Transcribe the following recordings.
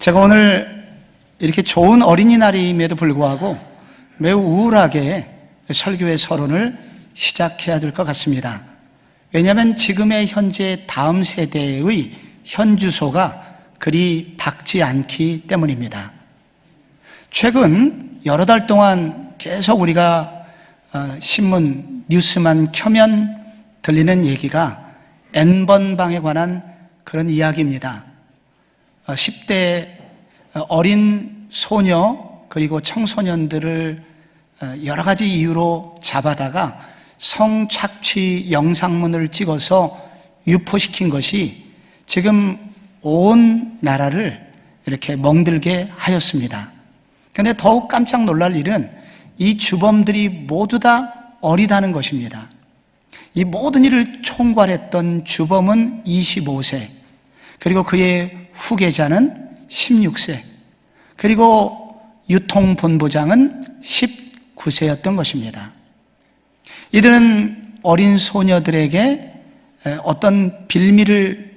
제가 오늘 이렇게 좋은 어린이날임에도 불구하고 매우 우울하게 설교의 서론을 시작해야 될 것 같습니다. 왜냐하면 지금의 현재 다음 세대의 현주소가 그리 밝지 않기 때문입니다. 최근 여러 달 동안 계속 우리가 신문, 뉴스만 켜면 들리는 얘기가 N번방에 관한 그런 이야기입니다. 10대 어린 소녀 그리고 청소년들을 여러 가지 이유로 잡아다가 성착취 영상문을 찍어서 유포시킨 것이 지금 온 나라를 이렇게 멍들게 하였습니다. 그런데 더욱 깜짝 놀랄 일은 이 주범들이 모두 다 어리다는 것입니다. 이 모든 일을 총괄했던 주범은 25세, 그리고 그의 후계자는 16세, 그리고 유통본부장은 19세였던 것입니다. 이들은 어린 소녀들에게 어떤 빌미를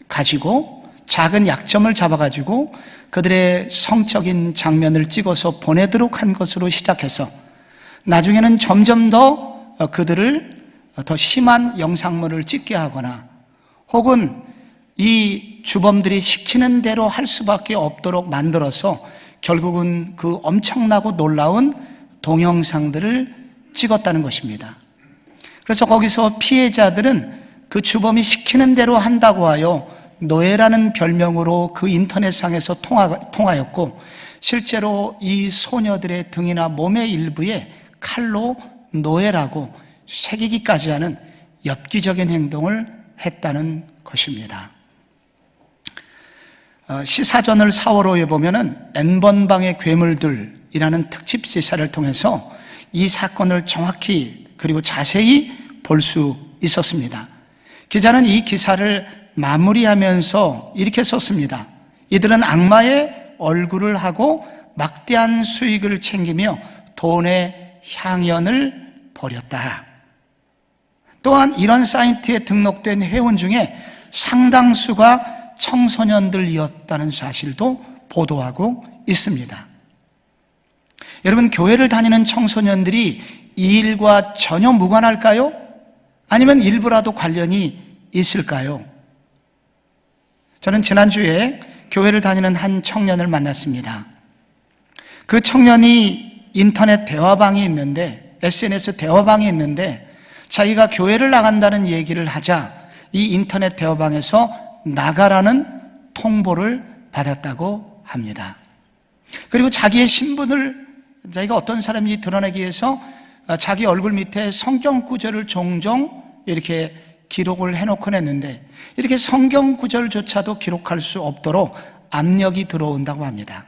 가지고 작은 약점을 잡아가지고 그들의 성적인 장면을 찍어서 보내도록 한 것으로 시작해서 나중에는 점점 더 그들을 더 심한 영상물을 찍게 하거나 혹은 이 주범들이 시키는 대로 할 수밖에 없도록 만들어서 결국은 그 엄청나고 놀라운 동영상들을 찍었다는 것입니다. 그래서 거기서 피해자들은 그 주범이 시키는 대로 한다고 하여 노예라는 별명으로 그 인터넷상에서 통하였고, 실제로 이 소녀들의 등이나 몸의 일부에 칼로 노예라고 새기기까지 하는 엽기적인 행동을 했다는 것입니다. 시사저널 4월호에 보면은 N번방의 괴물들이라는 특집 시사를 통해서 이 사건을 정확히 그리고 자세히 볼 수 있었습니다. 기자는 이 기사를 마무리하면서 이렇게 썼습니다. 이들은 악마의 얼굴을 하고 막대한 수익을 챙기며 돈의 향연을 벌였다. 또한 이런 사이트에 등록된 회원 중에 상당수가 청소년들이었다는 사실도 보도하고 있습니다. 여러분, 교회를 다니는 청소년들이 이 일과 전혀 무관할까요? 아니면 일부라도 관련이 있을까요? 저는 지난주에 교회를 다니는 한 청년을 만났습니다. 그 청년이 인터넷 대화방이 있는데, SNS 대화방이 있는데 자기가 교회를 나간다는 얘기를 하자 이 인터넷 대화방에서 나가라는 통보를 받았다고 합니다. 그리고 자기의 신분을 자기가 어떤 사람인지 드러내기 위해서 자기 얼굴 밑에 성경 구절을 종종 이렇게 기록을 해놓곤 했는데, 이렇게 성경 구절조차도 기록할 수 없도록 압력이 들어온다고 합니다.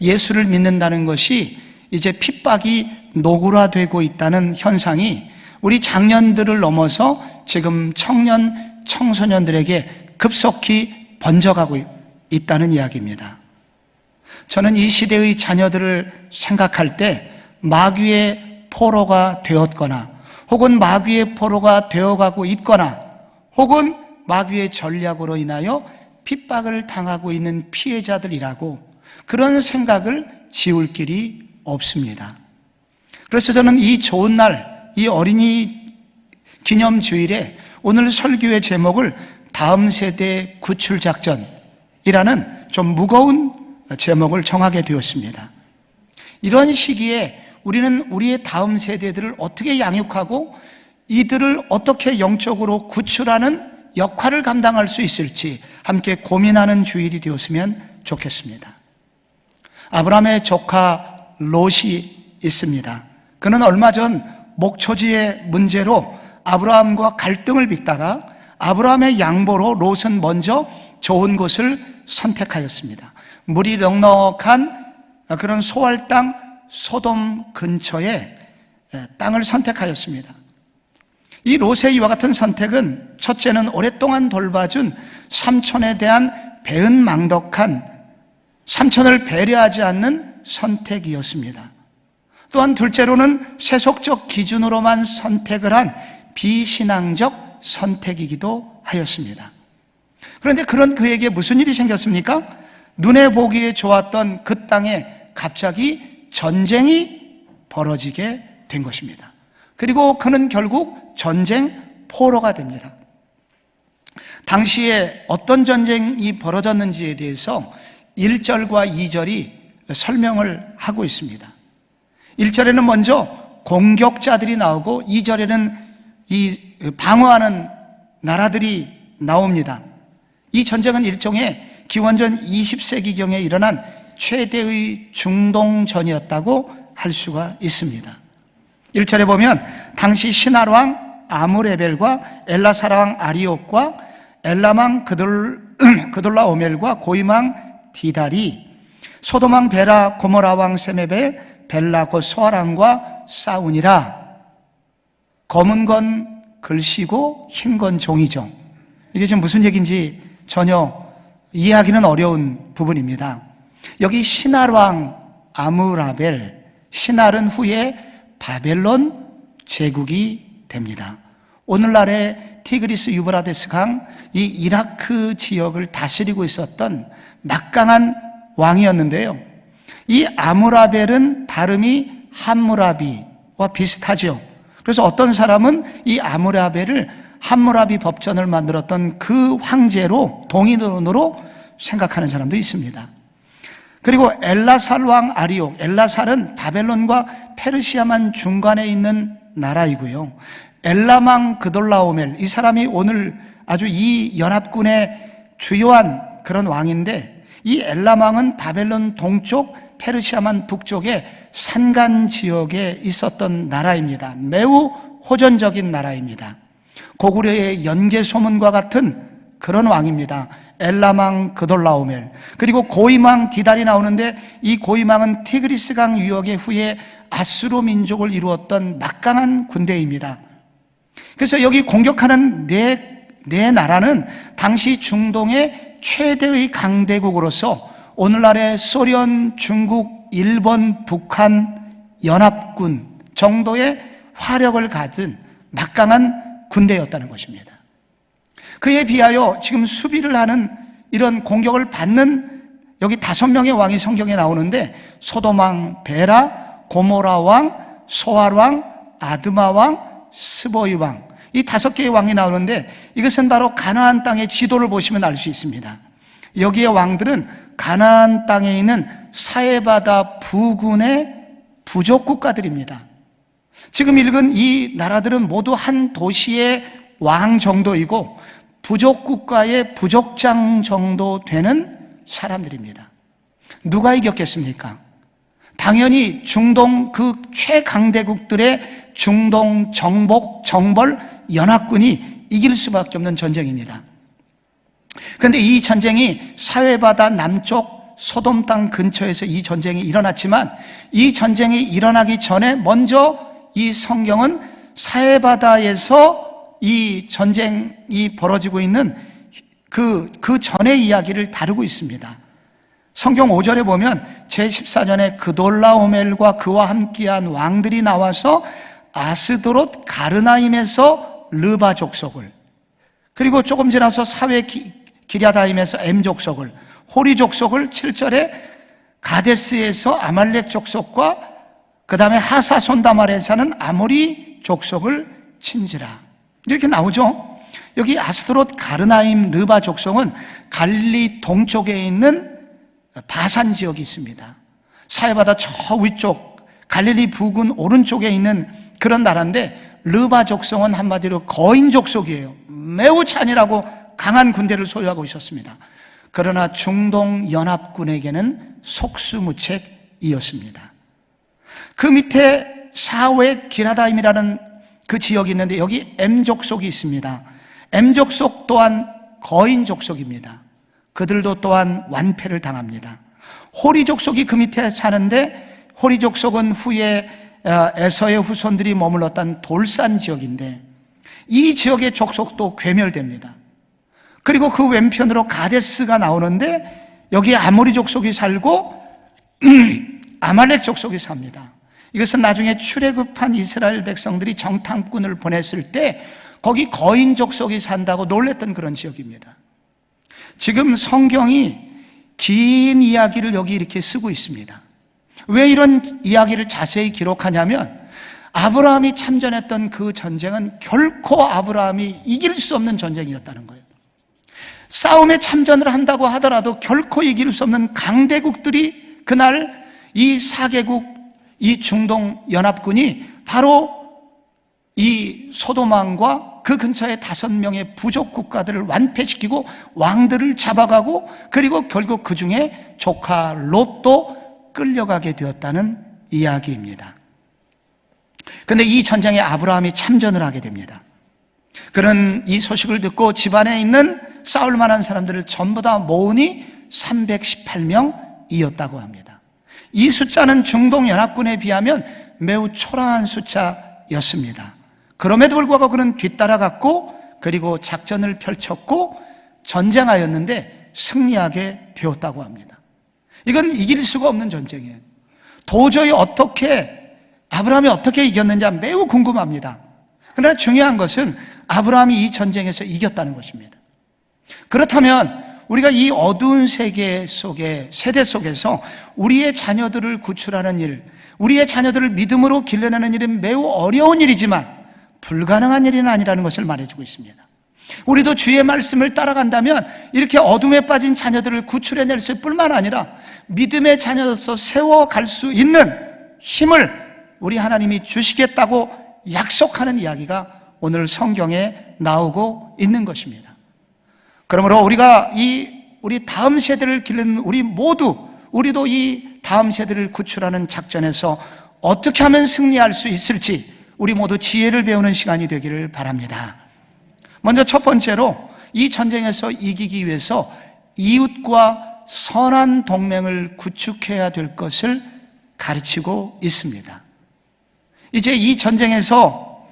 예수를 믿는다는 것이 이제 핍박이 노골화되고 있다는 현상이 우리 장년들을 넘어서 지금 청소년들에게 급속히 번져가고 있다는 이야기입니다. 저는 이 시대의 자녀들을 생각할 때 마귀의 포로가 되었거나 혹은 마귀의 포로가 되어가고 있거나 혹은 마귀의 전략으로 인하여 핍박을 당하고 있는 피해자들이라고 그런 생각을 지울 길이 없습니다. 그래서 저는 이 좋은 날, 이 어린이 기념주일에 오늘 설교의 제목을 다음 세대 구출작전이라는 좀 무거운 제목을 정하게 되었습니다. 이런 시기에 우리는 우리의 다음 세대들을 어떻게 양육하고 이들을 어떻게 영적으로 구출하는 역할을 감당할 수 있을지 함께 고민하는 주일이 되었으면 좋겠습니다. 아브라함의 조카 롯이 있습니다. 그는 얼마 전 목초지의 문제로 아브라함과 갈등을 빚다가 아브라함의 양보로 롯은 먼저 좋은 곳을 선택하였습니다. 물이 넉넉한 그런 소할 땅 소돔 근처에 땅을 선택하였습니다. 이 롯의 이와 같은 선택은 첫째는 오랫동안 돌봐준 삼촌에 대한 배은망덕한, 삼촌을 배려하지 않는 선택이었습니다. 또한 둘째로는 세속적 기준으로만 선택을 한 비신앙적 선택이기도 하였습니다. 그런데 그런 그에게 무슨 일이 생겼습니까? 눈에 보기에 좋았던 그 땅에 갑자기 전쟁이 벌어지게 된 것입니다. 그리고 그는 결국 전쟁 포로가 됩니다. 당시에 어떤 전쟁이 벌어졌는지에 대해서 1절과 2절이 설명을 하고 있습니다. 1절에는 먼저 공격자들이 나오고 2절에는 이 방어하는 나라들이 나옵니다. 이 전쟁은 일종의 기원전 20세기경에 일어난 최대의 중동전이었다고 할 수가 있습니다. 1절에 보면 당시 신할왕 아무레벨과 엘라사라왕 아리옥과 엘람왕 그돌라오멜과 고임왕 디달이 소돔왕 베라 고모라왕 세메벨 벨라 곧 소아랑과 싸우니라. 검은 건 글씨고 흰 건 종이죠. 이게 지금 무슨 얘기인지 전혀 이해하기는 어려운 부분입니다. 여기 신할왕 아무라벨, 신할은 후에 바벨론 제국이 됩니다. 오늘날의 티그리스 유브라데스 강, 이 이라크 지역을 다스리고 있었던 막강한 왕이었는데요. 이 아무라벨은 발음이 함무라비와 비슷하죠. 그래서 어떤 사람은 이 아무라벨을 함무라비 법전을 만들었던 그 황제로 동의론으로 생각하는 사람도 있습니다. 그리고 엘라살 왕 아리옥, 엘라살은 바벨론과 페르시아만 중간에 있는 나라이고요. 엘람왕 그돌라오멜, 이 사람이 오늘 아주 이 연합군의 주요한 그런 왕인데, 이 엘람왕은 바벨론 동쪽, 페르시아만 북쪽의 산간 지역에 있었던 나라입니다. 매우 호전적인 나라입니다. 고구려의 연개 소문과 같은 그런 왕입니다. 엘람왕 그돌라오멜. 그리고 고임왕 디달이 나오는데, 이 고임왕은 티그리스강 유역의 후에 아수르 민족을 이루었던 막강한 군대입니다. 그래서 여기 공격하는 네 나라는 당시 중동의 최대의 강대국으로서 오늘날의 소련, 중국, 일본, 북한 연합군 정도의 화력을 가진 막강한 군대였다는 것입니다. 그에 비하여 지금 수비를 하는 이런 공격을 받는 여기 5명의 왕이 성경에 나오는데, 소돔왕 베라, 고모라왕, 소알왕, 아드마왕, 스보이왕, 이 5개의 왕이 나오는데, 이것은 바로 가나안 땅의 지도를 보시면 알 수 있습니다. 여기의 왕들은 가나안 땅에 있는 사해바다 부근의 부족 국가들입니다. 지금 읽은 이 나라들은 모두 한 도시의 왕 정도이고 부족 국가의 부족장 정도 되는 사람들입니다. 누가 이겼겠습니까? 당연히 중동 그 최강대국들의 중동 정벌 연합군이 이길 수밖에 없는 전쟁입니다. 그런데 이 전쟁이 사해바다 남쪽 소돔 땅 근처에서 이 전쟁이 일어났지만, 이 전쟁이 일어나기 전에 먼저 이 성경은 사해바다에서 이 전쟁이 벌어지고 있는 그 전의 이야기를 다루고 있습니다. 성경 5절에 보면 제14년에 그돌라오멜과 그와 함께한 왕들이 나와서 아스도롯 가르나임에서 르바 족속을, 그리고 조금 지나서 사회 기랴다임에서 엠 족속을, 호리 족속을, 7절에 가데스에서 아말렉 족속과 그 다음에 하사손다말에 사는 아모리 족속을 친지라, 이렇게 나오죠. 여기 아스도롯 가르나임 르바 족속은 갈릴리 동쪽에 있는 바산 지역이 있습니다. 사해바다 저 위쪽 갈릴리 부근 오른쪽에 있는 그런 나라인데, 르바 족속은 한마디로 거인 족속이에요. 매우 잔인하고 강한 군대를 소유하고 있었습니다. 그러나 중동 연합군에게는 속수무책이었습니다. 그 밑에 사회 기라다임이라는 그 지역이 있는데, 여기 M 족속이 있습니다. M 족속 또한 거인 족속입니다. 그들도 또한 완패를 당합니다. 호리 족속이 그 밑에 사는데, 호리 족속은 후에 에서의 후손들이 머물렀던 돌산 지역인데, 이 지역의 족속도 괴멸됩니다. 그리고 그 왼편으로 가데스가 나오는데, 여기에 아모리 족속이 살고 아말렉 족속이 삽니다. 이것은 나중에 출애굽한 이스라엘 백성들이 정탐꾼을 보냈을 때 거기 거인 족속이 산다고 놀랬던 그런 지역입니다. 지금 성경이 긴 이야기를 여기 이렇게 쓰고 있습니다. 왜 이런 이야기를 자세히 기록하냐면 아브라함이 참전했던 그 전쟁은 결코 아브라함이 이길 수 없는 전쟁이었다는 거예요. 싸움에 참전을 한다고 하더라도 결코 이길 수 없는 강대국들이 그날 이 4개국, 이 중동 연합군이 바로 이 소돔왕과 그 근처의 5명의 부족 국가들을 완패시키고 왕들을 잡아가고 그리고 결국 그 중에 조카 롯도 끌려가게 되었다는 이야기입니다. 그런데 이 전쟁에 아브라함이 참전을 하게 됩니다. 그는 이 소식을 듣고 집안에 있는 싸울 만한 사람들을 전부 다 모으니 318명이었다고 합니다. 이 숫자는 중동 연합군에 비하면 매우 초라한 숫자였습니다. 그럼에도 불구하고 그는 뒤따라갔고 그리고 작전을 펼쳤고 전쟁하였는데 승리하게 되었다고 합니다. 이건 이길 수가 없는 전쟁이에요. 도저히 아브라함이 어떻게 이겼는지 매우 궁금합니다. 그러나 중요한 것은 아브라함이 이 전쟁에서 이겼다는 것입니다. 그렇다면 우리가 이 어두운 세대 속에서 우리의 자녀들을 구출하는 일, 우리의 자녀들을 믿음으로 길러내는 일은 매우 어려운 일이지만 불가능한 일은 아니라는 것을 말해주고 있습니다. 우리도 주의 말씀을 따라간다면 이렇게 어둠에 빠진 자녀들을 구출해낼 뿐만 아니라 믿음의 자녀로서 세워갈 수 있는 힘을 우리 하나님이 주시겠다고 약속하는 이야기가 오늘 성경에 나오고 있는 것입니다. 그러므로 우리가 우리 다음 세대를 기르는 우리도 이 다음 세대를 구출하는 작전에서 어떻게 하면 승리할 수 있을지 우리 모두 지혜를 배우는 시간이 되기를 바랍니다. 먼저 첫 번째로 이 전쟁에서 이기기 위해서 이웃과 선한 동맹을 구축해야 될 것을 가르치고 있습니다. 이제 이 전쟁에서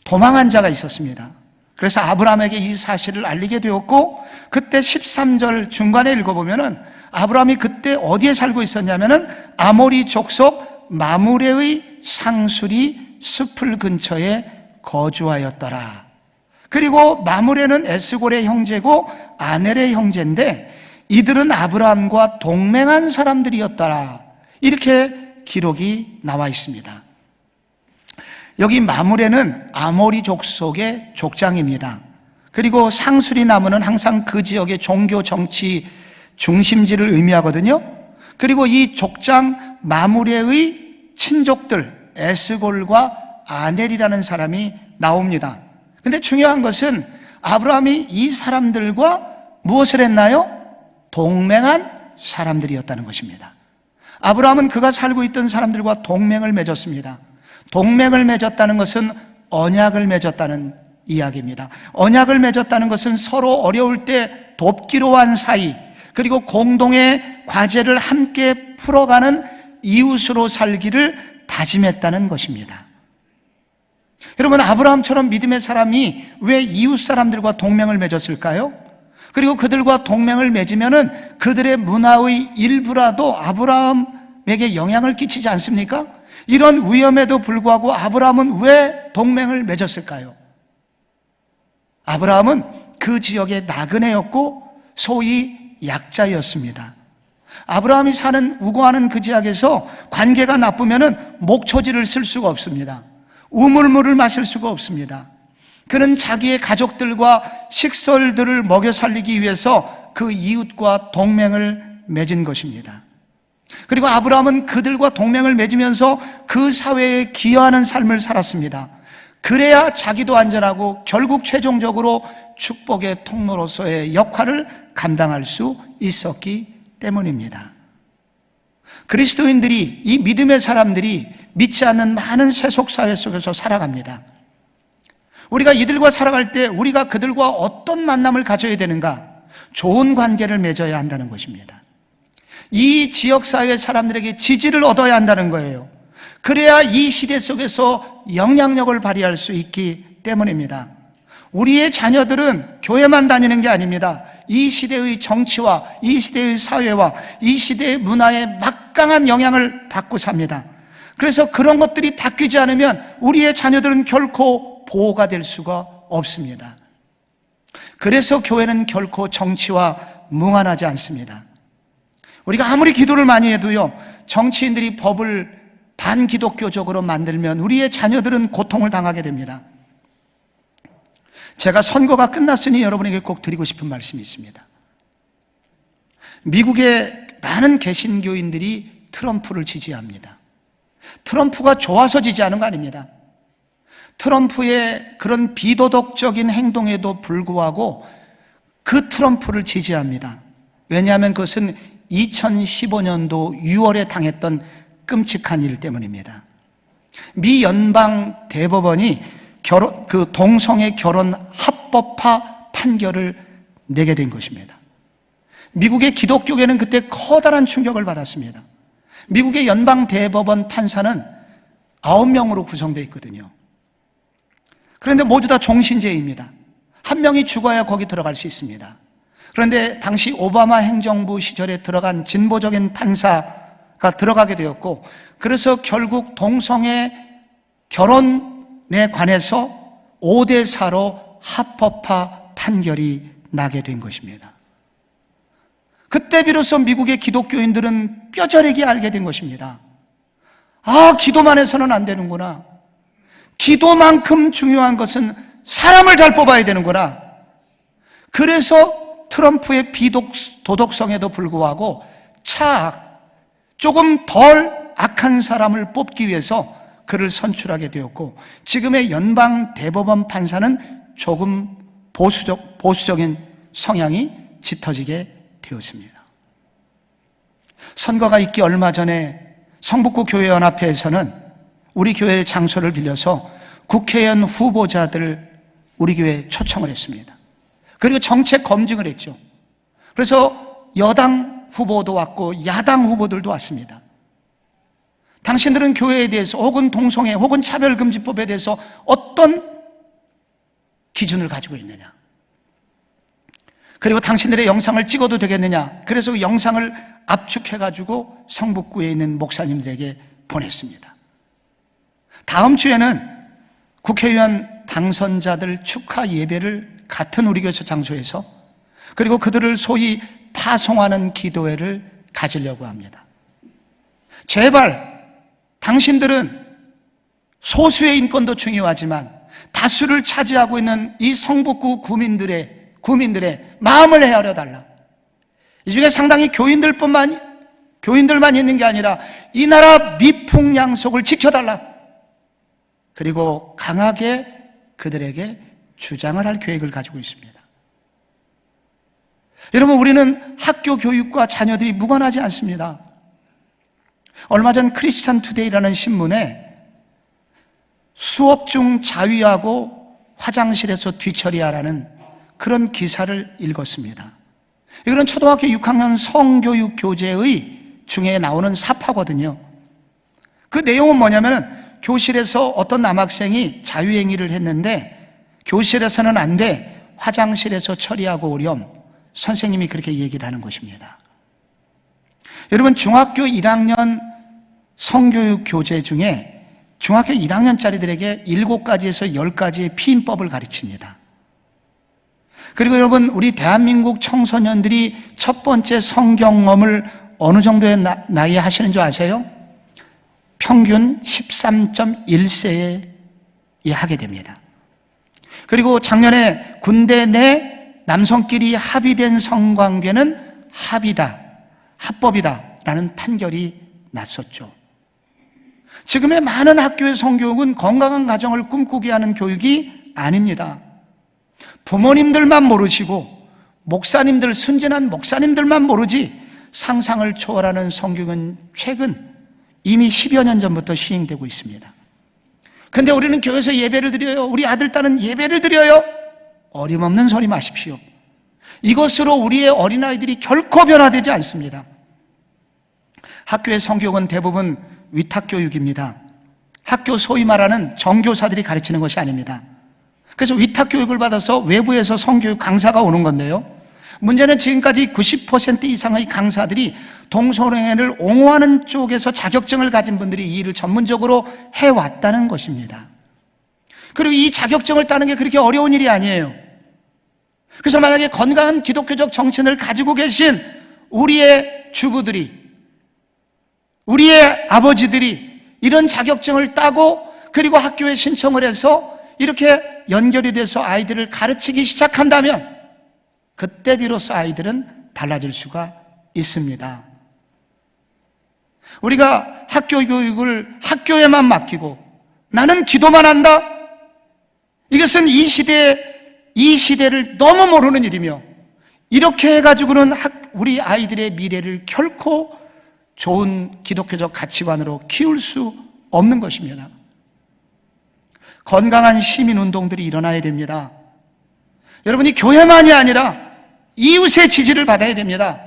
도망한 자가 있었습니다. 그래서 아브라함에게 이 사실을 알리게 되었고 그때 13절 중간에 읽어보면은 아브라함이 그때 어디에 살고 있었냐면은 아모리 족속 마므레의 상수리 숲을 근처에 거주하였더라. 그리고 마므레는 에스골의 형제고 아넬의 형제인데 이들은 아브라함과 동맹한 사람들이었더라. 이렇게 기록이 나와 있습니다. 여기 마므레는 아모리 족속의 족장입니다. 그리고 상수리 나무는 항상 그 지역의 종교 정치 중심지를 의미하거든요. 그리고 이 족장 마므레의 친족들 에스골과 아넬이라는 사람이 나옵니다. 근데 중요한 것은 아브라함이 이 사람들과 무엇을 했나요? 동맹한 사람들이었다는 것입니다. 아브라함은 그가 살고 있던 사람들과 동맹을 맺었습니다. 동맹을 맺었다는 것은 언약을 맺었다는 이야기입니다. 언약을 맺었다는 것은 서로 어려울 때 돕기로 한 사이, 그리고 공동의 과제를 함께 풀어가는 이웃으로 살기를 다짐했다는 것입니다. 여러분, 아브라함처럼 믿음의 사람이 왜 이웃 사람들과 동맹을 맺었을까요? 그리고 그들과 동맹을 맺으면은 그들의 문화의 일부라도 아브라함에게 영향을 끼치지 않습니까? 이런 위험에도 불구하고 아브라함은 왜 동맹을 맺었을까요? 아브라함은 그 지역의 나그네였고 소위 약자였습니다. 아브라함이 우거하는 그 지역에서 관계가 나쁘면은 목초지를 쓸 수가 없습니다. 우물물을 마실 수가 없습니다. 그는 자기의 가족들과 식솔들을 먹여 살리기 위해서 그 이웃과 동맹을 맺은 것입니다. 그리고 아브라함은 그들과 동맹을 맺으면서 그 사회에 기여하는 삶을 살았습니다. 그래야 자기도 안전하고 결국 최종적으로 축복의 통로로서의 역할을 감당할 수 있었기 때문입니다. 그리스도인들이, 이 믿음의 사람들이 믿지 않는 많은 세속사회 속에서 살아갑니다. 우리가 이들과 살아갈 때 우리가 그들과 어떤 만남을 가져야 되는가? 좋은 관계를 맺어야 한다는 것입니다. 이 지역사회 사람들에게 지지를 얻어야 한다는 거예요. 그래야 이 시대 속에서 영향력을 발휘할 수 있기 때문입니다. 우리의 자녀들은 교회만 다니는 게 아닙니다. 이 시대의 정치와 이 시대의 사회와 이 시대의 문화에 막강한 영향을 받고 삽니다. 그래서 그런 것들이 바뀌지 않으면 우리의 자녀들은 결코 보호가 될 수가 없습니다. 그래서 교회는 결코 정치와 무관하지 않습니다. 우리가 아무리 기도를 많이 해도요, 정치인들이 법을 반기독교적으로 만들면 우리의 자녀들은 고통을 당하게 됩니다. 제가 선거가 끝났으니 여러분에게 꼭 드리고 싶은 말씀이 있습니다. 미국의 많은 개신교인들이 트럼프를 지지합니다. 트럼프가 좋아서 지지하는 거 아닙니다. 트럼프의 그런 비도덕적인 행동에도 불구하고 그 트럼프를 지지합니다. 왜냐하면 그것은 2015년도 6월에 당했던 끔찍한 일 때문입니다. 미 연방 대법원이 동성애 결혼 합법화 판결을 내게 된 것입니다. 미국의 기독교계는 그때 커다란 충격을 받았습니다. 미국의 연방 대법원 판사는 9명으로 구성되어 있거든요. 그런데 모두 다 종신제입니다. 한 명이 죽어야 거기 들어갈 수 있습니다. 그런데 당시 오바마 행정부 시절에 들어간 진보적인 판사가 들어가게 되었고, 그래서 결국 동성애 결혼에 관해서 5대4로 합법화 판결이 나게 된 것입니다. 그때 비로소 미국의 기독교인들은 뼈저리게 알게 된 것입니다. 아, 기도만 해서는 안 되는구나. 기도만큼 중요한 것은 사람을 잘 뽑아야 되는구나. 그래서 트럼프의 비도덕성에도 불구하고 조금 덜 악한 사람을 뽑기 위해서 그를 선출하게 되었고, 지금의 연방 대법원 판사는 조금 보수적인 성향이 짙어지게 되었습니다. 선거가 있기 얼마 전에 성북구 교회연합회에서는 우리 교회의 장소를 빌려서 국회의원 후보자들 우리 교회에 초청을 했습니다. 그리고 정책 검증을 했죠. 그래서 여당 후보도 왔고 야당 후보들도 왔습니다. 당신들은 교회에 대해서 혹은 동성애 혹은 차별금지법에 대해서 어떤 기준을 가지고 있느냐? 그리고 당신들의 영상을 찍어도 되겠느냐? 그래서 영상을 압축해가지고 성북구에 있는 목사님들에게 보냈습니다. 다음 주에는 국회의원 당선자들 축하 예배를 같은 우리 교회 장소에서, 그리고 그들을 소위 파송하는 기도회를 가지려고 합니다. 제발 당신들은 소수의 인권도 중요하지만 다수를 차지하고 있는 이 성북구 구민들의 마음을 헤아려 달라. 이 중에 상당히 교인들만 있는 게 아니라 이 나라 미풍양속을 지켜달라. 그리고 강하게 그들에게 주장을 할 계획을 가지고 있습니다. 여러분, 우리는 학교 교육과 자녀들이 무관하지 않습니다. 얼마 전 크리스찬 투데이라는 신문에 수업 중 자위하고 화장실에서 뒤처리하라는 그런 기사를 읽었습니다. 이거는 초등학교 6학년 성교육 교재의 중에 나오는 사파거든요. 그 내용은 뭐냐면은 교실에서 어떤 남학생이 자유행위를 했는데 교실에서는 안 돼, 화장실에서 처리하고 오렴. 선생님이 그렇게 얘기를 하는 것입니다. 여러분, 중학교 1학년 성교육 교재 중에 중학교 1학년짜리들에게 7가지에서 10가지의 피임법을 가르칩니다. 그리고 여러분, 우리 대한민국 청소년들이 첫 번째 성경험을 어느 정도의 나이에 하시는 줄 아세요? 평균 13.1세에 하게 됩니다. 그리고 작년에 군대 내 남성끼리 합의된 성관계는 합법이다라는 판결이 났었죠. 지금의 많은 학교의 성교육은 건강한 가정을 꿈꾸게 하는 교육이 아닙니다. 부모님들만 모르시고 목사님들, 순진한 목사님들만 모르지 상상을 초월하는 성교육은 최근 이미 10여 년 전부터 시행되고 있습니다. 근데 우리는 교회에서 예배를 드려요. 우리 아들, 딸은 예배를 드려요. 어림없는 소리 마십시오. 이것으로 우리의 어린아이들이 결코 변화되지 않습니다. 학교의 성교육은 대부분 위탁교육입니다. 학교 소위 말하는 정교사들이 가르치는 것이 아닙니다. 그래서 위탁교육을 받아서 외부에서 성교육 강사가 오는 건데요, 문제는 지금까지 90% 이상의 강사들이 동성애를 옹호하는 쪽에서 자격증을 가진 분들이 이 일을 전문적으로 해왔다는 것입니다. 그리고 이 자격증을 따는 게 그렇게 어려운 일이 아니에요. 그래서 만약에 건강한 기독교적 정신을 가지고 계신 우리의 주부들이, 우리의 아버지들이 이런 자격증을 따고 그리고 학교에 신청을 해서 이렇게 연결이 돼서 아이들을 가르치기 시작한다면 그때 비로소 아이들은 달라질 수가 있습니다. 우리가 학교 교육을 학교에만 맡기고 나는 기도만 한다? 이것은 이 시대를 너무 모르는 일이며, 이렇게 해가지고는 우리 아이들의 미래를 결코 좋은 기독교적 가치관으로 키울 수 없는 것입니다. 건강한 시민운동들이 일어나야 됩니다. 여러분이 교회만이 아니라 이웃의 지지를 받아야 됩니다.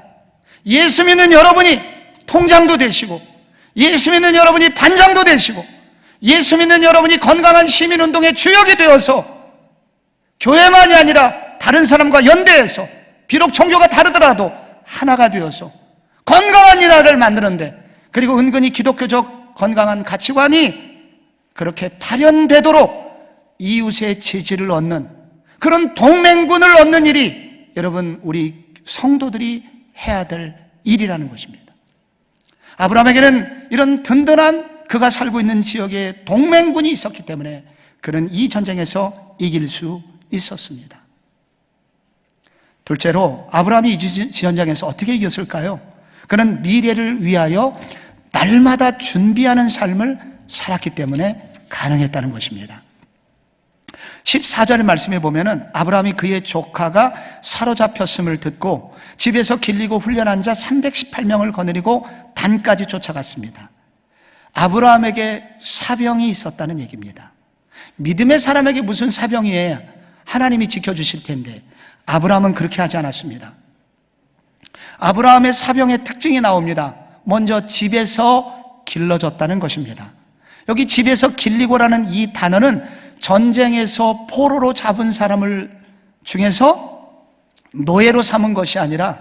예수 믿는 여러분이 통장도 되시고, 예수 믿는 여러분이 반장도 되시고, 예수 믿는 여러분이 건강한 시민운동의 주역이 되어서 교회만이 아니라 다른 사람과 연대해서, 비록 종교가 다르더라도 하나가 되어서 건강한 이 나라를 만드는데, 그리고 은근히 기독교적 건강한 가치관이 그렇게 발현되도록 이웃의 지지를 얻는 그런 동맹군을 얻는 일이 여러분 우리 성도들이 해야 될 일이라는 것입니다. 아브라함에게는 이런 든든한 그가 살고 있는 지역에 동맹군이 있었기 때문에 그는 이 전쟁에서 이길 수 있었습니다. 둘째로 아브라함이 이 전쟁에서 어떻게 이겼을까요? 그는 미래를 위하여 날마다 준비하는 삶을 살았기 때문에 가능했다는 것입니다. 14절의 말씀에 보면은 아브라함이 그의 조카가 사로잡혔음을 듣고 집에서 길리고 훈련한 자 318명을 거느리고 단까지 쫓아갔습니다. 아브라함에게 사병이 있었다는 얘기입니다. 믿음의 사람에게 무슨 사병이에요? 하나님이 지켜주실 텐데 아브라함은 그렇게 하지 않았습니다. 아브라함의 사병의 특징이 나옵니다. 먼저 집에서 길러졌다는 것입니다. 여기 집에서 길리고라는 이 단어는 전쟁에서 포로로 잡은 사람을 중에서 노예로 삼은 것이 아니라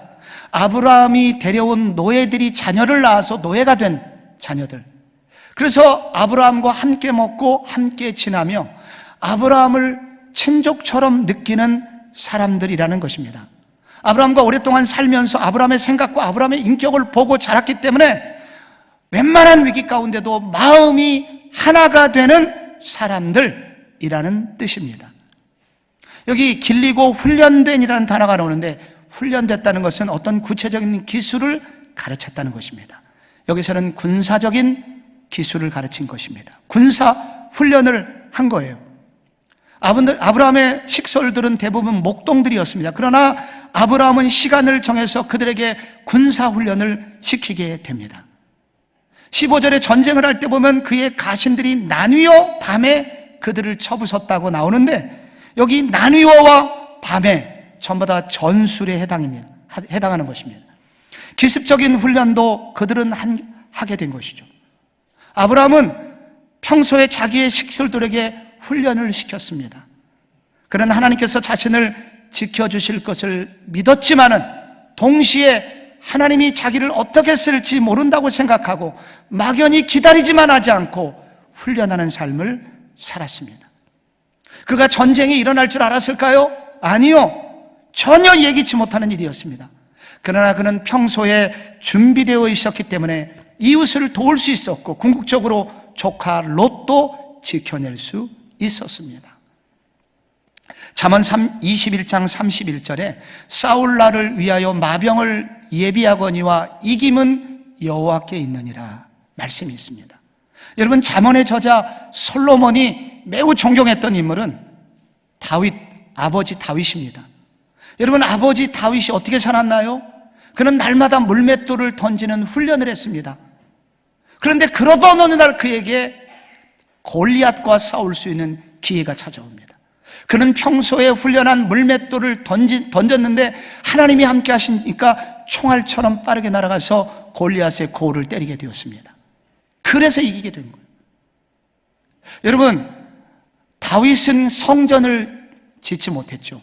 아브라함이 데려온 노예들이 자녀를 낳아서 노예가 된 자녀들, 그래서 아브라함과 함께 먹고 함께 지나며 아브라함을 친족처럼 느끼는 사람들이라는 것입니다. 아브라함과 오랫동안 살면서 아브라함의 생각과 아브라함의 인격을 보고 자랐기 때문에 웬만한 위기 가운데도 마음이 하나가 되는 사람들이라는 뜻입니다. 여기 길리고 훈련된이라는 단어가 나오는데, 훈련됐다는 것은 어떤 구체적인 기술을 가르쳤다는 것입니다. 여기서는 군사적인 기술을 가르친 것입니다. 군사 훈련을 한 거예요. 아브라함의 식솔들은 대부분 목동들이었습니다. 그러나 아브라함은 시간을 정해서 그들에게 군사 훈련을 시키게 됩니다. 15절에 전쟁을 할 때 보면 그의 가신들이 나뉘어 밤에 그들을 쳐부쉈다고 나오는데, 여기 나뉘어와 밤에 전부 다 전술에 해당하는 것입니다. 기습적인 훈련도 그들은 하게 된 것이죠. 아브라함은 평소에 자기의 식솔들에게 훈련을 시켰습니다. 그러나 하나님께서 자신을 지켜주실 것을 믿었지만은 동시에 하나님이 자기를 어떻게 쓸지 모른다고 생각하고 막연히 기다리지만 하지 않고 훈련하는 삶을 살았습니다. 그가 전쟁이 일어날 줄 알았을까요? 아니요. 전혀 예기치 못하는 일이었습니다. 그러나 그는 평소에 준비되어 있었기 때문에 이웃을 도울 수 있었고 궁극적으로 조카 롯도 지켜낼 수 있었습니다. 잠언 21장 31절에 싸울날을 위하여 마병을 예비하거니와 이김은 여호와께 있느니라 말씀이 있습니다. 여러분, 잠언의 저자 솔로몬이 매우 존경했던 인물은 아버지 다윗입니다. 여러분, 아버지 다윗이 어떻게 살았나요? 그는 날마다 물맷돌을 던지는 훈련을 했습니다. 그런데 그러던 어느 날 그에게 골리앗과 싸울 수 있는 기회가 찾아옵니다. 그는 평소에 훈련한 물맷돌을 던졌는데 하나님이 함께 하시니까 총알처럼 빠르게 날아가서 골리앗의 고울을 때리게 되었습니다. 그래서 이기게 된 거예요. 여러분, 다윗은 성전을 짓지 못했죠.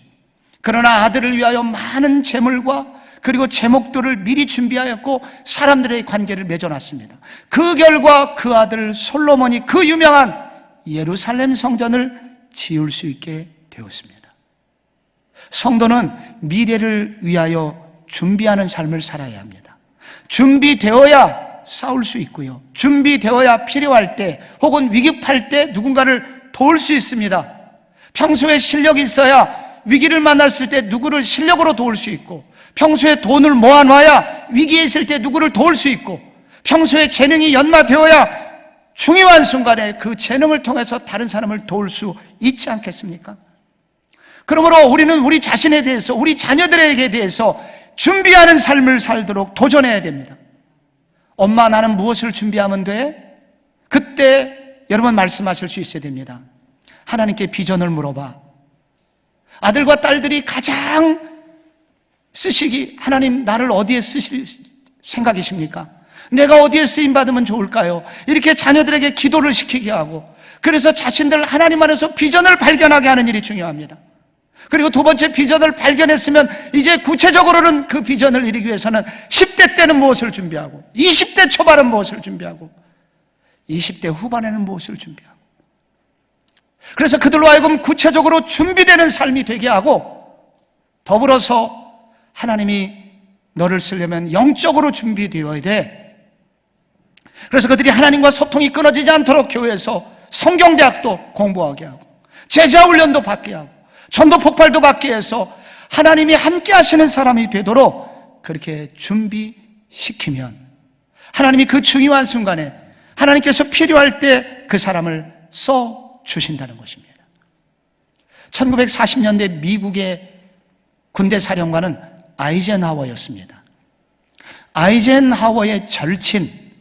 그러나 아들을 위하여 많은 재물과 그리고 제목들을 미리 준비하였고 사람들의 관계를 맺어놨습니다. 그 결과 그 아들 솔로몬이 그 유명한 예루살렘 성전을 지을 수 있게 되었습니다. 성도는 미래를 위하여 준비하는 삶을 살아야 합니다. 준비되어야 싸울 수 있고요. 준비되어야 필요할 때 혹은 위급할 때 누군가를 도울 수 있습니다. 평소에 실력이 있어야 위기를 만났을 때 누구를 실력으로 도울 수 있고, 평소에 돈을 모아놔야 위기에 있을 때 누구를 도울 수 있고, 평소에 재능이 연마되어야 중요한 순간에 그 재능을 통해서 다른 사람을 도울 수 있지 않겠습니까? 그러므로 우리는 우리 자신에 대해서, 우리 자녀들에게 대해서 준비하는 삶을 살도록 도전해야 됩니다. 엄마, 나는 무엇을 준비하면 돼? 그때 여러분 말씀하실 수 있어야 됩니다. 하나님께 비전을 물어봐. 아들과 딸들이 가장 쓰시기, 하나님 나를 어디에 쓰실 생각이십니까? 내가 어디에 쓰임받으면 좋을까요? 이렇게 자녀들에게 기도를 시키게 하고, 그래서 자신들 하나님 안에서 비전을 발견하게 하는 일이 중요합니다. 그리고 두 번째, 비전을 발견했으면 이제 구체적으로는 그 비전을 이루기 위해서는 10대 때는 무엇을 준비하고, 20대 초반은 무엇을 준비하고, 20대 후반에는 무엇을 준비하고, 그래서 그들로 하여금 구체적으로 준비되는 삶이 되게 하고, 더불어서 하나님이 너를 쓰려면 영적으로 준비되어야 돼. 그래서 그들이 하나님과 소통이 끊어지지 않도록 교회에서 성경대학도 공부하게 하고, 제자훈련도 받게 하고, 전도 폭발도 받게 해서 하나님이 함께 하시는 사람이 되도록 그렇게 준비시키면, 하나님이 그 중요한 순간에 하나님께서 필요할 때 그 사람을 써주신다는 것입니다. 1940년대 미국의 군대 사령관은 아이젠하워였습니다. 아이젠하워의 절친,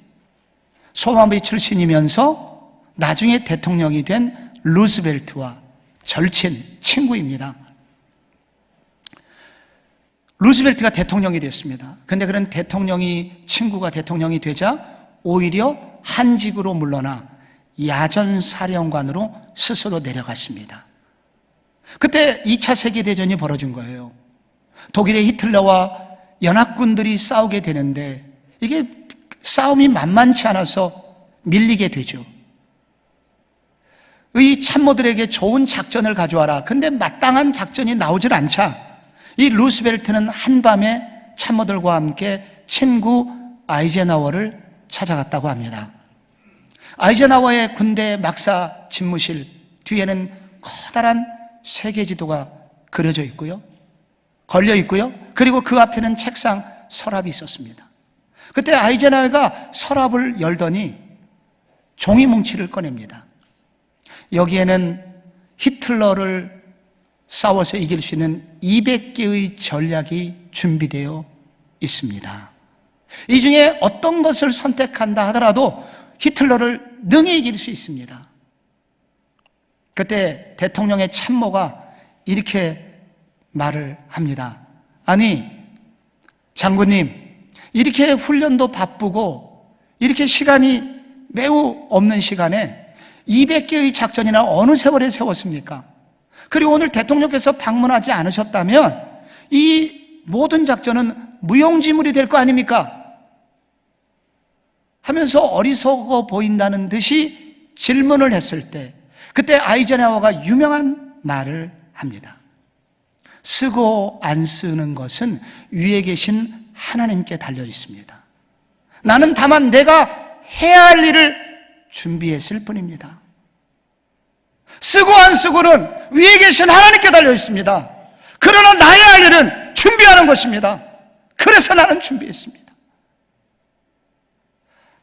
소마비 출신이면서 나중에 대통령이 된 루즈벨트와 절친, 친구입니다. 루즈벨트가 대통령이 됐습니다. 그런데 그런 친구가 대통령이 되자 오히려 한직으로 물러나 야전사령관으로 스스로 내려갔습니다. 그때 2차 세계대전이 벌어진 거예요. 독일의 히틀러와 연합군들이 싸우게 되는데 이게 싸움이 만만치 않아서 밀리게 되죠. 이 참모들에게 좋은 작전을 가져와라. 근데 마땅한 작전이 나오질 않자 이 루스벨트는 한밤에 참모들과 함께 친구 아이젠하워를 찾아갔다고 합니다. 아이젠하워의 군대 막사 집무실 뒤에는 커다란 세계지도가 그려져 있고요, 걸려 있고요, 그리고 그 앞에는 책상, 서랍이 있었습니다. 그때 아이젠하워가 서랍을 열더니 종이 뭉치를 꺼냅니다. 여기에는 히틀러를 싸워서 이길 수 있는 200개의 전략이 준비되어 있습니다. 이 중에 어떤 것을 선택한다 하더라도 히틀러를 능히 이길 수 있습니다. 그때 대통령의 참모가 이렇게 말을 합니다. 아니, 장군님, 이렇게 훈련도 바쁘고 이렇게 시간이 매우 없는 시간에 200개의 작전이나 어느 세월에 세웠습니까? 그리고 오늘 대통령께서 방문하지 않으셨다면 이 모든 작전은 무용지물이 될 거 아닙니까? 하면서 어리석어 보인다는 듯이 질문을 했을 때 그때 아이젠하워가 유명한 말을 합니다. 쓰고 안 쓰는 것은 위에 계신 하나님께 달려 있습니다. 나는 다만 내가 해야 할 일을 준비했을 뿐입니다. 쓰고 안 쓰고는 위에 계신 하나님께 달려 있습니다. 그러나 나의 할 일은 준비하는 것입니다. 그래서 나는 준비했습니다.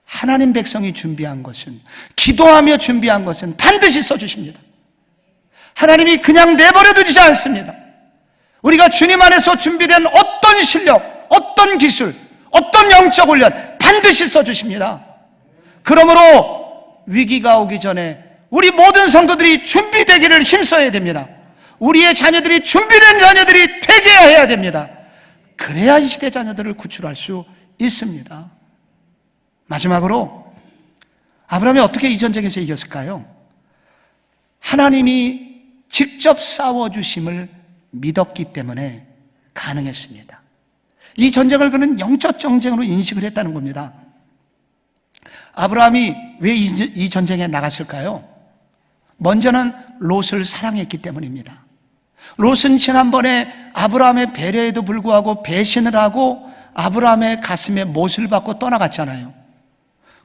하나님 백성이 준비한 것은, 기도하며 준비한 것은 반드시 써주십니다. 하나님이 그냥 내버려 두지 않습니다. 우리가 주님 안에서 준비된 어떤 실력, 어떤 기술, 어떤 영적 훈련 반드시 써주십니다. 그러므로 위기가 오기 전에 우리 모든 성도들이 준비되기를 힘써야 됩니다. 우리의 자녀들이 준비된 자녀들이 되게 해야 됩니다. 그래야 이 시대 자녀들을 구출할 수 있습니다. 마지막으로 아브라함이 어떻게 이 전쟁에서 이겼을까요? 하나님이 직접 싸워주심을 믿었기 때문에 가능했습니다. 이 전쟁을 그는 영적 전쟁으로 인식을 했다는 겁니다. 아브라함이 왜 이 전쟁에 나갔을까요? 먼저는 롯을 사랑했기 때문입니다. 롯은 지난번에 아브라함의 배려에도 불구하고 배신을 하고 아브라함의 가슴에 못을 받고 떠나갔잖아요.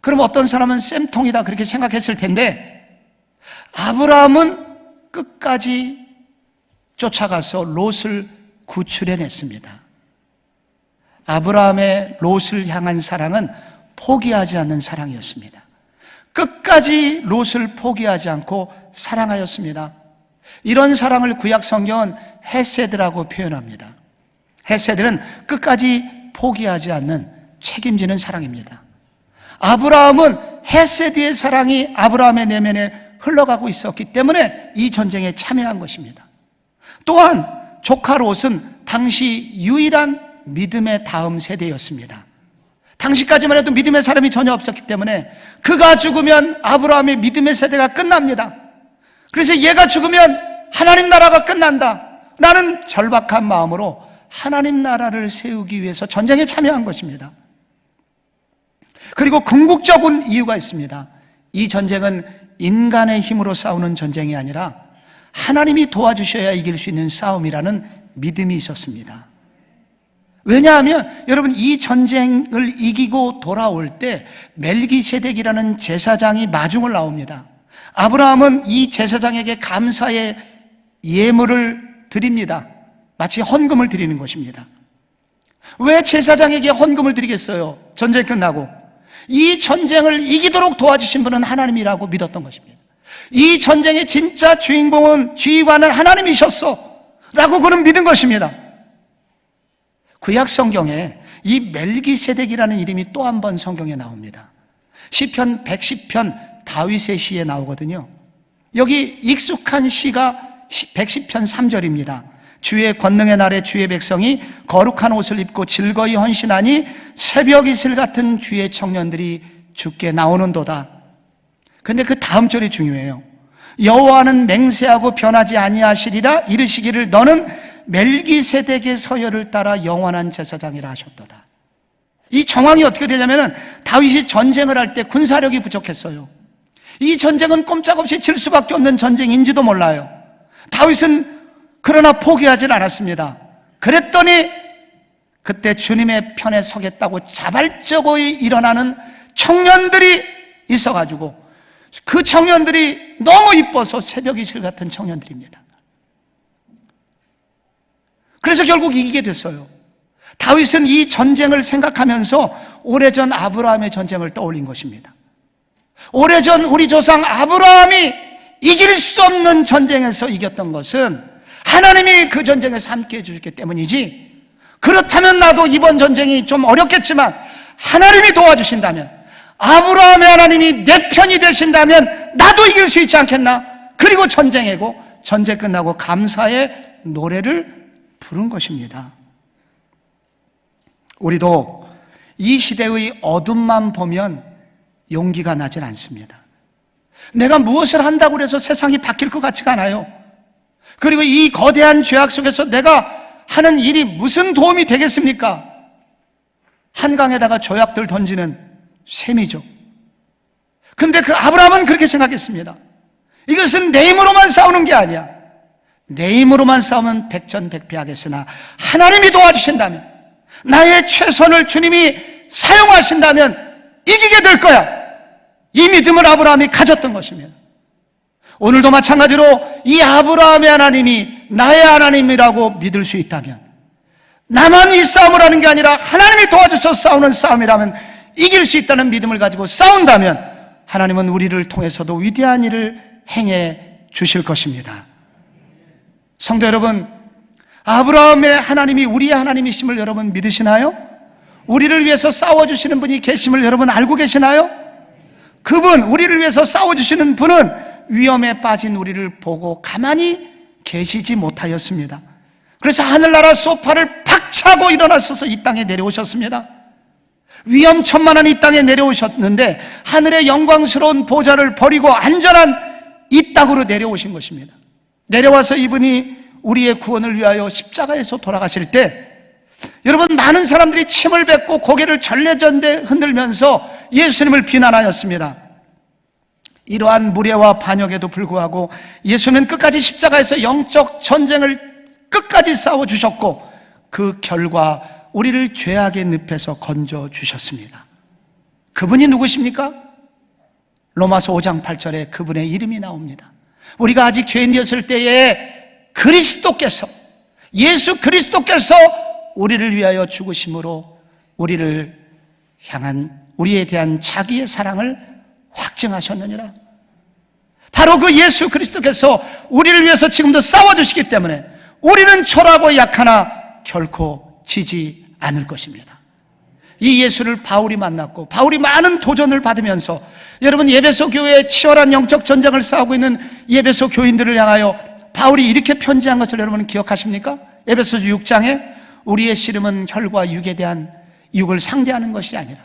그럼 어떤 사람은 쌤통이다 그렇게 생각했을 텐데, 아브라함은 끝까지 쫓아가서 롯을 구출해냈습니다. 아브라함의 롯을 향한 사랑은 포기하지 않는 사랑이었습니다. 끝까지 롯을 포기하지 않고 사랑하였습니다. 이런 사랑을 구약 성경은 헤세드라고 표현합니다. 헤세드는 끝까지 포기하지 않는 책임지는 사랑입니다. 아브라함은 헤세드의 사랑이 아브라함의 내면에 흘러가고 있었기 때문에 이 전쟁에 참여한 것입니다. 또한 조카 롯은 당시 유일한 믿음의 다음 세대였습니다. 당시까지만 해도 믿음의 사람이 전혀 없었기 때문에 그가 죽으면 아브라함의 믿음의 세대가 끝납니다. 그래서 얘가 죽으면 하나님 나라가 끝난다 라는 절박한 마음으로 하나님 나라를 세우기 위해서 전쟁에 참여한 것입니다. 그리고 궁극적인 이유가 있습니다. 이 전쟁은 인간의 힘으로 싸우는 전쟁이 아니라 하나님이 도와주셔야 이길 수 있는 싸움이라는 믿음이 있었습니다. 왜냐하면 여러분, 이 전쟁을 이기고 돌아올 때 멜기세덱이라는 제사장이 마중을 나옵니다. 아브라함은 이 제사장에게 감사의 예물을 드립니다. 마치 헌금을 드리는 것입니다. 왜 제사장에게 헌금을 드리겠어요? 전쟁 끝나고. 이 전쟁을 이기도록 도와주신 분은 하나님이라고 믿었던 것입니다. 이 전쟁의 진짜 주인공은, 지휘관은 하나님이셨어 라고 그는 믿은 것입니다. 구약 성경에 이 멜기세덱이라는 이름이 또 한 번 성경에 나옵니다. 시편 110편 다윗의 시에 나오거든요. 여기 익숙한 시가 110편 3절입니다. 주의 권능의 날에 주의 백성이 거룩한 옷을 입고 즐거이 헌신하니 새벽 이슬 같은 주의 청년들이 주께 나오는도다. 근데 그 다음 절이 중요해요. 여호와는 맹세하고 변하지 아니하시리라 이르시기를 너는 멜기세덱의 서열을 따라 영원한 제사장이라 하셨도다. 이 정황이 어떻게 되냐면은 다윗이 전쟁을 할 때 군사력이 부족했어요. 이 전쟁은 꼼짝없이 질 수밖에 없는 전쟁인지도 몰라요. 다윗은 그러나 포기하진 않았습니다. 그랬더니 그때 주님의 편에 서겠다고 자발적으로 일어나는 청년들이 있어가지고 그 청년들이 너무 이뻐서 새벽 이슬 같은 청년들입니다. 그래서 결국 이기게 됐어요. 다윗은 이 전쟁을 생각하면서 오래전 아브라함의 전쟁을 떠올린 것입니다. 오래전 우리 조상 아브라함이 이길 수 없는 전쟁에서 이겼던 것은 하나님이 그 전쟁에서 함께 해주셨기 때문이지, 그렇다면 나도 이번 전쟁이 좀 어렵겠지만 하나님이 도와주신다면, 아브라함의 하나님이 내 편이 되신다면 나도 이길 수 있지 않겠나? 그리고 전쟁이고 전쟁 끝나고 감사의 노래를 부른 것입니다. 우리도 이 시대의 어둠만 보면 용기가 나질 않습니다. 내가 무엇을 한다고 해서 세상이 바뀔 것 같지가 않아요. 그리고 이 거대한 죄악 속에서 내가 하는 일이 무슨 도움이 되겠습니까? 한강에다가 조약들 던지는 셈이죠. 근데 그 아브라함은 그렇게 생각했습니다. 이것은 내 힘으로만 싸우는 게 아니야. 내 힘으로만 싸우면 백전백패하겠으나 하나님이 도와주신다면, 나의 최선을 주님이 사용하신다면 이기게 될 거야. 이 믿음을 아브라함이 가졌던 것입니다. 오늘도 마찬가지로 이 아브라함의 하나님이 나의 하나님이라고 믿을 수 있다면, 나만 이 싸움을 하는 게 아니라 하나님이 도와줘서 싸우는 싸움이라면 이길 수 있다는 믿음을 가지고 싸운다면 하나님은 우리를 통해서도 위대한 일을 행해 주실 것입니다. 성도 여러분, 아브라함의 하나님이 우리의 하나님이심을 여러분 믿으시나요? 우리를 위해서 싸워주시는 분이 계심을 여러분 알고 계시나요? 그분, 우리를 위해서 싸워주시는 분은 위험에 빠진 우리를 보고 가만히 계시지 못하였습니다. 그래서 하늘나라 소파를 팍 차고 일어나셔서 이 땅에 내려오셨습니다. 위험천만한 이 땅에 내려오셨는데 하늘의 영광스러운 보좌를 버리고 안전한 이 땅으로 내려오신 것입니다. 내려와서 이분이 우리의 구원을 위하여 십자가에서 돌아가실 때 여러분, 많은 사람들이 침을 뱉고 고개를 절레절레 흔들면서 예수님을 비난하였습니다. 이러한 무례와 반역에도 불구하고 예수님은 끝까지 십자가에서 영적 전쟁을 끝까지 싸워주셨고 그 결과 우리를 죄악의 늪에서 건져 주셨습니다. 그분이 누구십니까? 로마서 5장 8절에 그분의 이름이 나옵니다. 우리가 아직 죄인이었을 때에 그리스도께서, 예수 그리스도께서 우리를 위하여 죽으심으로 우리를 향한, 우리에 대한 자기의 사랑을 확증하셨느니라. 바로 그 예수 그리스도께서 우리를 위해서 지금도 싸워주시기 때문에 우리는 초라하고 약하나 결코 지지 않을 것입니다. 이 예수를 바울이 만났고, 바울이 많은 도전을 받으면서, 여러분, 예배소 교회에 치열한 영적 전쟁을 싸우고 있는 예배소 교인들을 향하여 바울이 이렇게 편지한 것을 여러분 기억하십니까? 에베소서 6장에 우리의 씨름은 혈과 육에 대한, 육을 상대하는 것이 아니라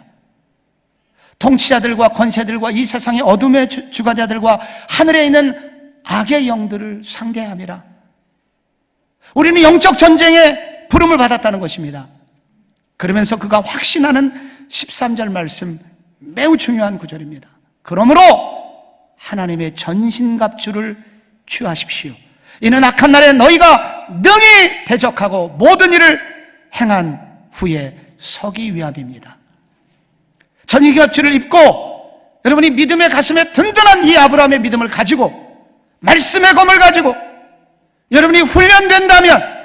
통치자들과 권세들과 이 세상의 어둠의 주관자들과 하늘에 있는 악의 영들을 상대함이라. 우리는 영적 전쟁에 부름을 받았다는 것입니다. 그러면서 그가 확신하는 13절 말씀, 매우 중요한 구절입니다. 그러므로 하나님의 전신갑주를 취하십시오. 이는 악한 날에 너희가 능히 대적하고 모든 일을 행한 후에 서기 위함입니다. 전신갑주를 입고 여러분이 믿음의 가슴에 든든한 이 아브라함의 믿음을 가지고, 말씀의 검을 가지고 여러분이 훈련된다면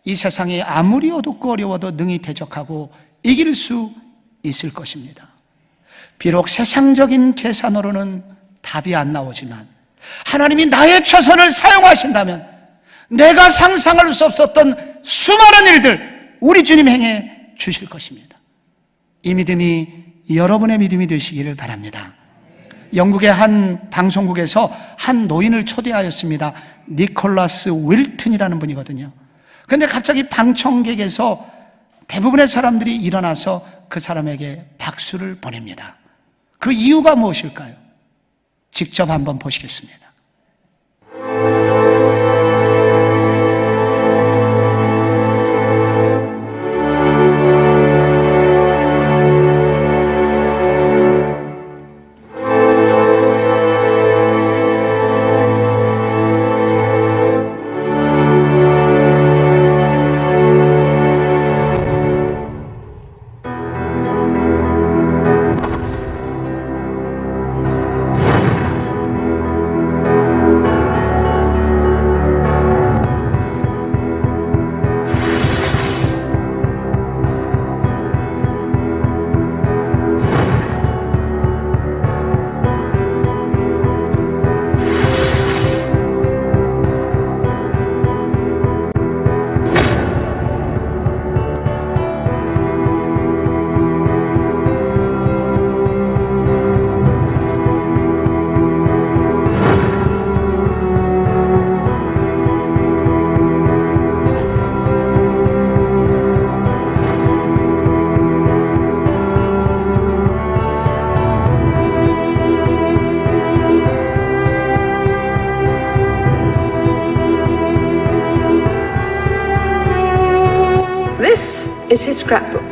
이 세상이 아무리 어둡고 어려워도 능히 대적하고 이길 수 있을 것입니다. 비록 세상적인 계산으로는 답이 안 나오지만 하나님이 나의 최선을 사용하신다면 내가 상상할 수 없었던 수많은 일들 우리 주님 행해 주실 것입니다. 이 믿음이 여러분의 믿음이 되시기를 바랍니다. 영국의 한 방송국에서 한 노인을 초대하였습니다. 니콜라스 윌튼이라는 분이거든요. 그런데 갑자기 방청객에서 대부분의 사람들이 일어나서 그 사람에게 박수를 보냅니다. 그 이유가 무엇일까요? 직접 한번 보시겠습니다. This is his scrapbook.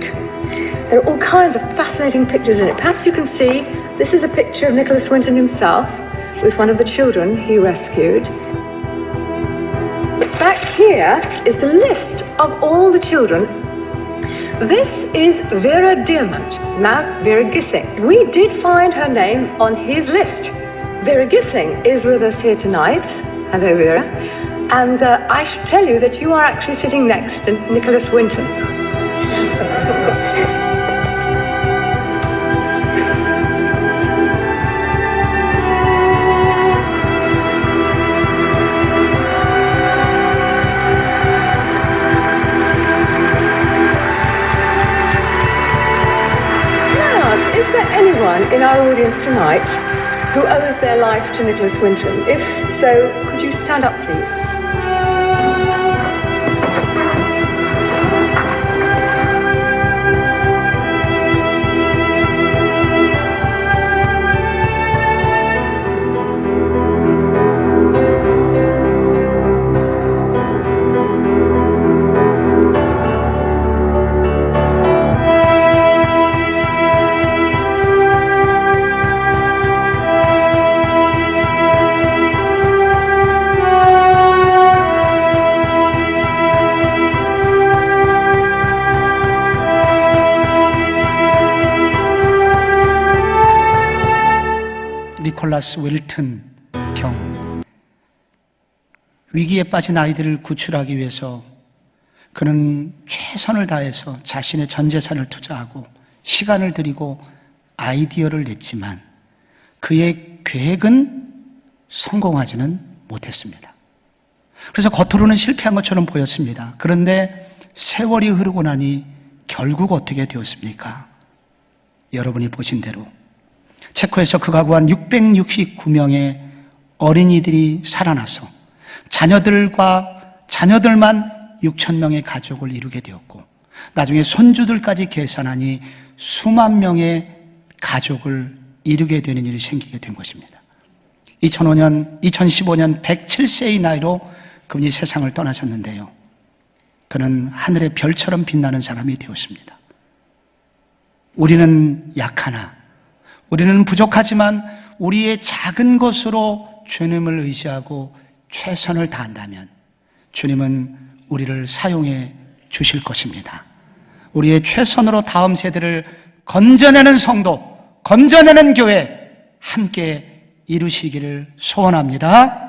There are all kinds of fascinating pictures in it. Perhaps you can see this is a picture of Nicholas Winton himself with one of the children he rescued. Back here is the list of all the children. This is Vera Diamond, now Vera Gissing. We did find her name on his list. Vera Gissing is with us here tonight. Hello, Vera. And I should tell you that you are actually sitting next to Nicholas Winton. Is there anyone in our audience tonight who owes their life to Nicholas Winton? If so, could you stand up, please? 니콜라스 웰튼 경. 위기에 빠진 아이들을 구출하기 위해서 그는 최선을 다해서 자신의 전 재산을 투자하고 시간을 들이고 아이디어를 냈지만 그의 계획은 성공하지는 못했습니다. 그래서 겉으로는 실패한 것처럼 보였습니다. 그런데 세월이 흐르고 나니 결국 어떻게 되었습니까? 여러분이 보신 대로 체코에서 그가 구한 669명의 어린이들이 살아나서 자녀들만 6,000명의 가족을 이루게 되었고 나중에 손주들까지 계산하니 수만 명의 가족을 이루게 되는 일이 생기게 된 것입니다. 2015년 107세의 나이로 그분이 세상을 떠나셨는데요. 그는 하늘의 별처럼 빛나는 사람이 되었습니다. 우리는 약하나, 우리는 부족하지만 우리의 작은 것으로 주님을 의지하고 최선을 다한다면 주님은 우리를 사용해 주실 것입니다. 우리의 최선으로 다음 세대를 건져내는 성도, 건져내는 교회 함께 이루시기를 소원합니다.